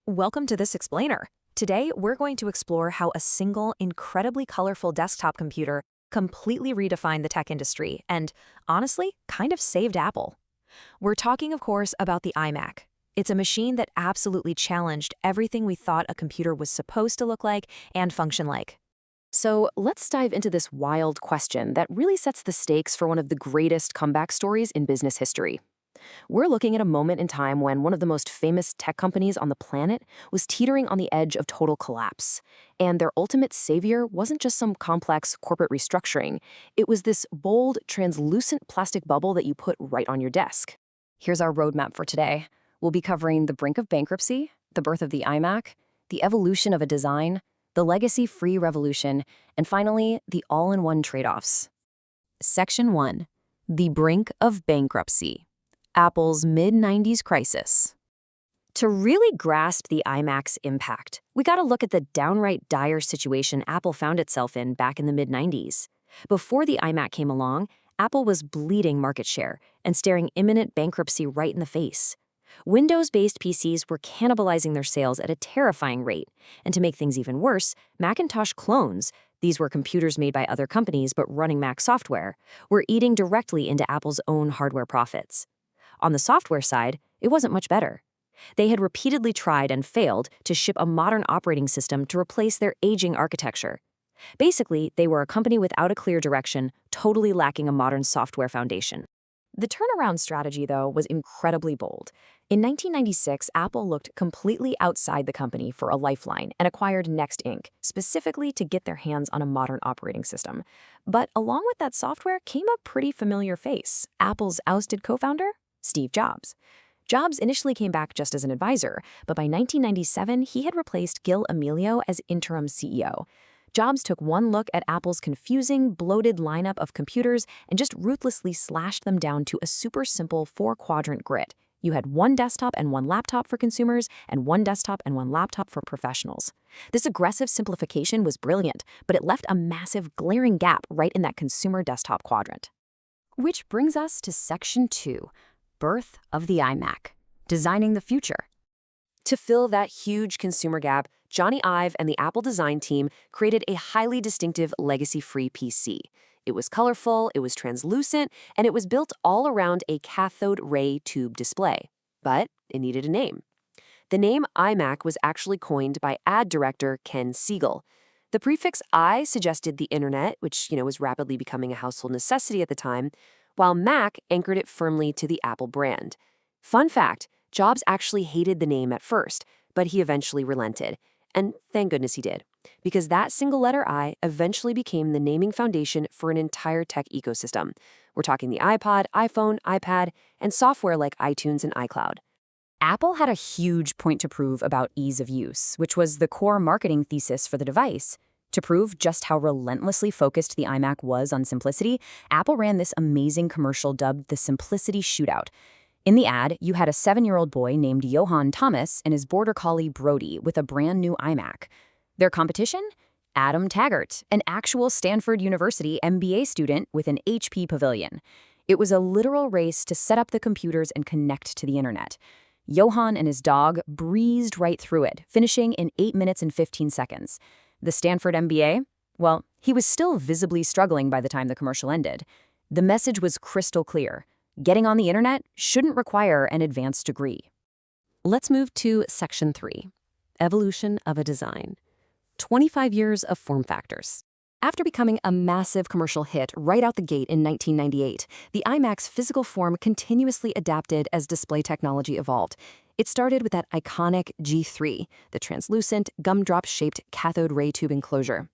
Welcome to this explainer. Today, we're going to explore how a single, incredibly colorful desktop computer completely redefined the tech industry and, honestly, kind of saved Apple. We're talking, of course, about the iMac. It's a machine that absolutely challenged everything we thought a computer was supposed to look like and function like. So let's dive into this wild question that really sets the stakes for one of the greatest comeback stories in business history. We're looking at a moment in time when one of the most famous tech companies on the planet was teetering on the edge of total collapse. And their ultimate savior wasn't just some complex corporate restructuring. It was this bold, translucent plastic bubble that you put right on your desk. Here's our roadmap for today. We'll be covering the brink of bankruptcy, the birth of the iMac, the evolution of a design, the legacy-free revolution, and finally, the all-in-one trade-offs. Section 1. The brink of bankruptcy. Apple's mid-90s crisis. To really grasp the iMac's impact, we gotta look at the downright dire situation Apple found itself in back in the mid-90s. Before the iMac came along, Apple was bleeding market share and staring imminent bankruptcy right in the face. Windows-based PCs were cannibalizing their sales at a terrifying rate, and to make things even worse, Macintosh clones, these were computers made by other companies but running Mac software, were eating directly into Apple's own hardware profits. On the software side, it wasn't much better. They had repeatedly tried and failed to ship a modern operating system to replace their aging architecture. Basically, they were a company without a clear direction, totally lacking a modern software foundation. The turnaround strategy, though, was incredibly bold. In 1996, Apple looked completely outside the company for a lifeline and acquired Next Inc., specifically to get their hands on a modern operating system. But along with that software came a pretty familiar face, Apple's ousted co-founder, Steve Jobs. Jobs initially came back just as an advisor, but by 1997, he had replaced Gil Amelio as interim CEO. Jobs took one look at Apple's confusing, bloated lineup of computers and just ruthlessly slashed them down to a super simple four-quadrant grid. You had one desktop and one laptop for consumers, and one desktop and one laptop for professionals. This aggressive simplification was brilliant, but it left a massive, glaring gap right in that consumer desktop quadrant. Which brings us to Section 2. Birth of the iMac, designing the future. To fill that huge consumer gap, Johnny Ive and the Apple design team created a highly distinctive legacy-free PC. It was colorful, it was translucent, and it was built all around a cathode ray tube display. But it needed a name. The name iMac was actually coined by ad director Ken Siegel. The prefix I suggested the internet, which was rapidly becoming a household necessity at the time, while Mac anchored it firmly to the Apple brand. Fun fact, Jobs actually hated the name at first, but he eventually relented. And thank goodness he did, because that single letter I eventually became the naming foundation for an entire tech ecosystem. We're talking the iPod, iPhone, iPad, and software like iTunes and iCloud. Apple had a huge point to prove about ease of use, which was the core marketing thesis for the device. To prove just how relentlessly focused the iMac was on simplicity, Apple ran this amazing commercial dubbed the Simplicity Shootout. In the ad, you had a 7-year-old boy named Johann Thomas and his border collie Brody with a brand new iMac. Their competition? Adam Taggart, an actual Stanford University MBA student with an HP Pavilion. It was a literal race to set up the computers and connect to the internet. Johann and his dog breezed right through it, finishing in 8 minutes and 15 seconds. The Stanford MBA? Well, he was still visibly struggling by the time the commercial ended. The message was crystal clear. Getting on the internet shouldn't require an advanced degree. Let's move to Section 3. Evolution of a design. 25 years of form factors. After becoming a massive commercial hit right out the gate in 1998, the iMac's physical form continuously adapted as display technology evolved. It started with that iconic G3, the translucent, gumdrop-shaped cathode ray tube enclosure.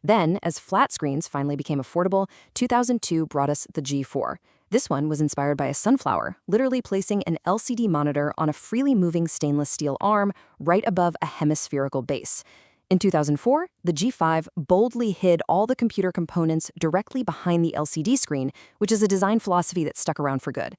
Then, as flat screens finally became affordable, 2002 brought us the G4. This one was inspired by a sunflower, literally placing an LCD monitor on a freely moving stainless steel arm right above a hemispherical base. In 2004, the G5 boldly hid all the computer components directly behind the LCD screen, which is a design philosophy that stuck around for good.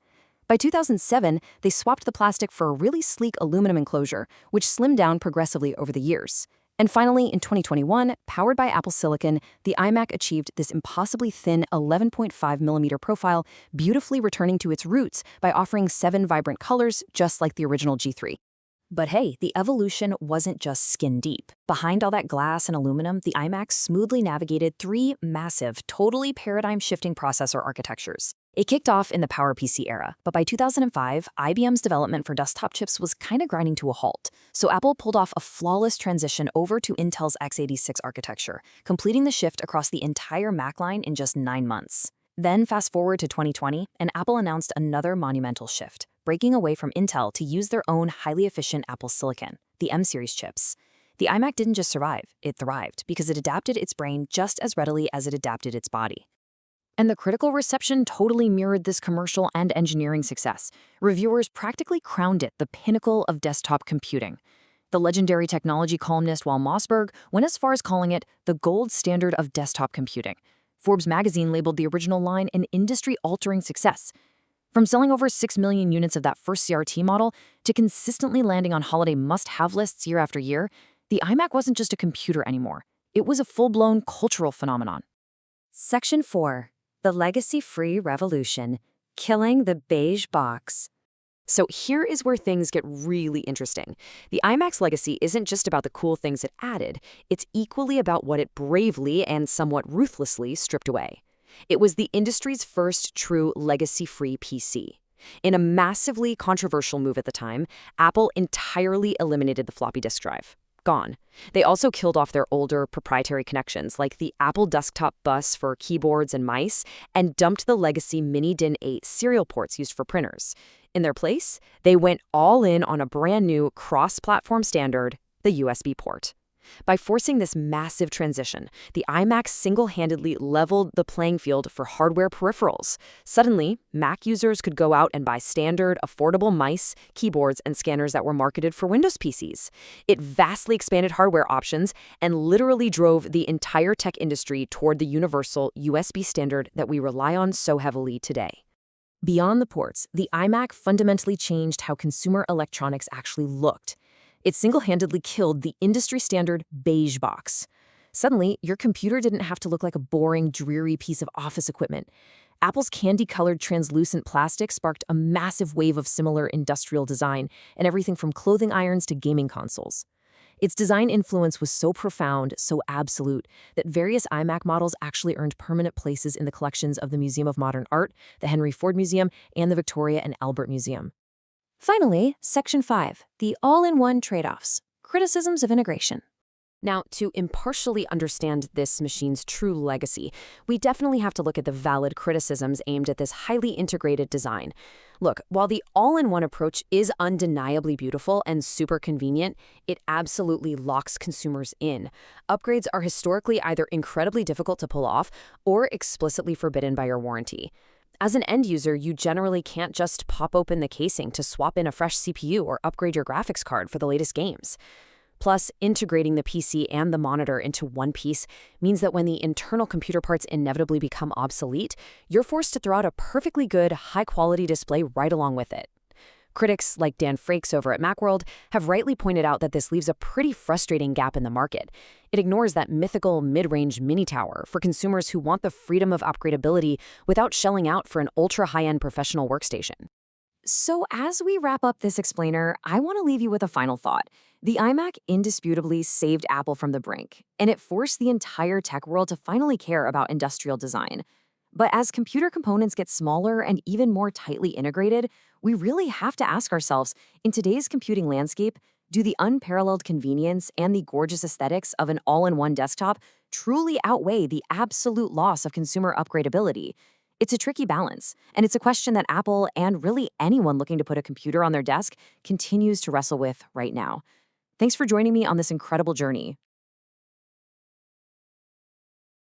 By 2007, they swapped the plastic for a really sleek aluminum enclosure, which slimmed down progressively over the years. And finally, in 2021, powered by Apple Silicon, the iMac achieved this impossibly thin 11.5mm profile, beautifully returning to its roots by offering 7 vibrant colors, just like the original G3. But hey, the evolution wasn't just skin deep. Behind all that glass and aluminum, the iMac smoothly navigated three massive, totally paradigm-shifting processor architectures. It kicked off in the PowerPC era, but by 2005, IBM's development for desktop chips was kind of grinding to a halt. So Apple pulled off a flawless transition over to Intel's x86 architecture, completing the shift across the entire Mac line in just 9 months. Then fast forward to 2020, and Apple announced another monumental shift, breaking away from Intel to use their own highly efficient Apple silicon, the M-series chips. The iMac didn't just survive, it thrived because it adapted its brain just as readily as it adapted its body. And the critical reception totally mirrored this commercial and engineering success. Reviewers practically crowned it the pinnacle of desktop computing. The legendary technology columnist Wal Mossberg went as far as calling it the gold standard of desktop computing. Forbes magazine labeled the original line an industry-altering success. From selling over 6 million units of that first CRT model to consistently landing on holiday must-have lists year after year, the iMac wasn't just a computer anymore. It was a full-blown cultural phenomenon. Section 4. The Legacy-Free Revolution, Killing the Beige Box. So here is where things get really interesting. The iMac's legacy isn't just about the cool things it added, it's equally about what it bravely and somewhat ruthlessly stripped away. It was the industry's first true legacy-free PC. In a massively controversial move at the time, Apple entirely eliminated the floppy disk drive. Gone. They also killed off their older proprietary connections, like the Apple Desktop Bus for keyboards and mice, and dumped the legacy Mini DIN 8 serial ports used for printers. In their place, they went all in on a brand new cross-platform standard, the USB port. By forcing this massive transition, the iMac single-handedly leveled the playing field for hardware peripherals. Suddenly, Mac users could go out and buy standard, affordable mice, keyboards, and scanners that were marketed for Windows PCs. It vastly expanded hardware options and literally drove the entire tech industry toward the universal USB standard that we rely on so heavily today. Beyond the ports, the iMac fundamentally changed how consumer electronics actually looked. It single-handedly killed the industry-standard beige box. Suddenly, your computer didn't have to look like a boring, dreary piece of office equipment. Apple's candy-colored translucent plastic sparked a massive wave of similar industrial design in everything from clothing irons to gaming consoles. Its design influence was so profound, so absolute, that various iMac models actually earned permanent places in the collections of the Museum of Modern Art, the Henry Ford Museum, and the Victoria and Albert Museum. Finally, Section 5, the all-in-one trade-offs, criticisms of integration. Now, to impartially understand this machine's true legacy, we definitely have to look at the valid criticisms aimed at this highly integrated design. Look, while the all-in-one approach is undeniably beautiful and super convenient, it absolutely locks consumers in. Upgrades are historically either incredibly difficult to pull off or explicitly forbidden by your warranty. As an end user, you generally can't just pop open the casing to swap in a fresh CPU or upgrade your graphics card for the latest games. Plus, integrating the PC and the monitor into one piece means that when the internal computer parts inevitably become obsolete, you're forced to throw out a perfectly good, high-quality display right along with it. Critics like Dan Frakes over at Macworld have rightly pointed out that this leaves a pretty frustrating gap in the market. It ignores that mythical mid-range mini tower for consumers who want the freedom of upgradability without shelling out for an ultra-high-end professional workstation. So as we wrap up this explainer, I want to leave you with a final thought. The iMac indisputably saved Apple from the brink, and it forced the entire tech world to finally care about industrial design. But as computer components get smaller and even more tightly integrated, we really have to ask ourselves, in today's computing landscape, do the unparalleled convenience and the gorgeous aesthetics of an all-in-one desktop truly outweigh the absolute loss of consumer upgradability? It's a tricky balance, and it's a question that Apple and really anyone looking to put a computer on their desk continues to wrestle with right now. Thanks for joining me on this incredible journey.